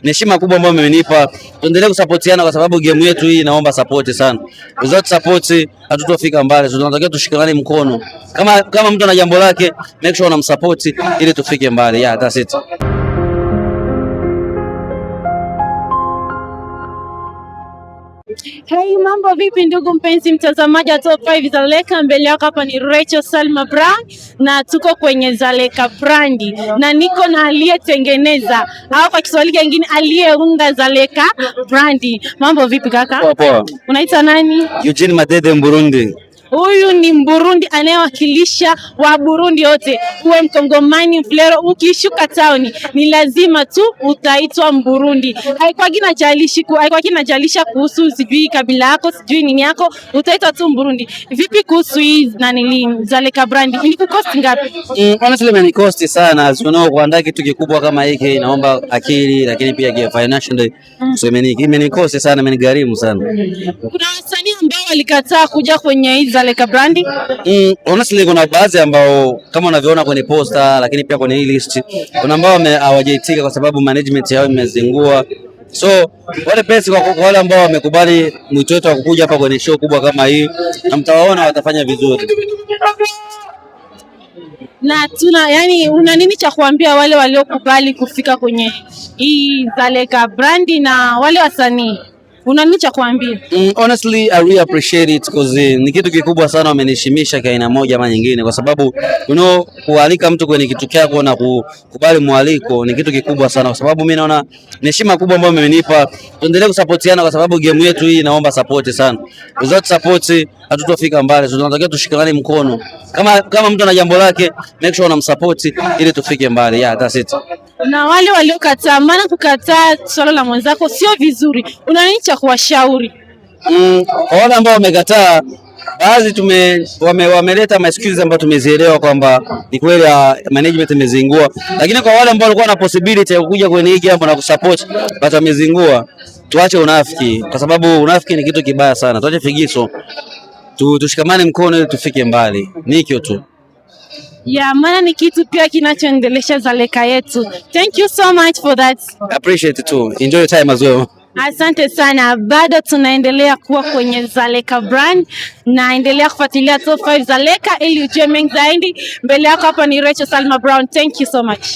ni heshima kubwa ambayo mmenipa. Tuendelee kusupportiana kwa sababu game yetu hii inaomba support sana. Without support hatutofika mbali. Tunatakiwa tushikamane mkono. Kama mtu ana jambo lake, make sure unamsupport ili tufike mbali. Yeah, that's it. Hey, mambo vipi ndugu mpenzi mtazamaji wa Top 5 Zaleka, mbele yako hapa ni Rachel Salma Brown na tuko kwenye Zaleka brandi na niko na aliyetengeneza au kwa Kiswahili kingine aliyeunda Zaleka brandi. Mambo vipi kaka? Poa poa. Unaitwa nani? Eugene Madede, Burundi. Huyu ni Mburundi anayewakilisha wa Burundi yote. Uwe Mkongomani, Mfulero, ukishuka town ni lazima tu utaitwa Mburundi. Haikuwa kinajalisha kuhusu sijui kabila yako, sijui nini yako, utaitwa tu Mburundi. Vipi kuhusu hii Zaleka brandi? Ilikukosti ngapi? Honestly imenikosti sana. Kuandaa kitu kikubwa kama hiki inaomba akili, lakini pia financially. So imenikosti sana, imenigharimu sana. Kuna wasanii ambao walikataa kuja kwenye Zaleka brandi? Honestly kuna baadhi ambao kama unavyoona kwenye poster, lakini pia kwenye hii list kuna ambao hawajaitika kwa sababu management yao imezingua. So wale pesi kwa wale ambao wamekubali mwito wetu wa kukuja hapa kwenye show kubwa kama hii, na mtawaona watafanya vizuri. Na una nini cha kuambia wale waliokubali kufika kwenye hii Zaleka brandi na wale wasanii? Una nini cha kuambia? Honestly, I really appreciate it because ni kitu kikubwa sana, wameniheshimisha kwa aina moja ama nyingine, kwa sababu kualika mtu kwenye kitu chako na kukubali mwaliko ni kitu kikubwa sana, kwa sababu mimi naona ni heshima kubwa ambayo mmenipa. Tuendelee kusupportiana kwa sababu game yetu hii inaomba support sana. Without support hatutofika mbali. Tunatakiwa tushikamane mkono. Kama mtu ana jambo lake, make sure unamsupport ili tufike mbali. Yeah, that's it. Na wale waliokataa, maana kukataa swala la mwenzako sio vizuri, una nini cha kuwashauri? Kwa wale ambao wamekataa, baadhi wameleta excuses ambazo tumezielewa kwamba ni kweli management imezingua, lakini kwa wale ambao walikuwa na possibility ya kuja kwenye hii jambo na kusupport but wamezingua, tuache unafiki, kwa sababu unafiki ni kitu kibaya sana. Tuache figiso, tushikamane mkono ili tufike mbali. Nikyo tu. Yeah, maana ni kitu pia kinachoendelesha Zaleka yetu. Thank you so much for that. I appreciate it too. Enjoy your time as well. Asante sana. Bado tunaendelea kuwa kwenye Zaleka brand na endelea kufuatilia Top 5 Zaleka ili ujue mengi zaidi. Mbele yako hapa ni Rachel Salma Brown. Thank you so much.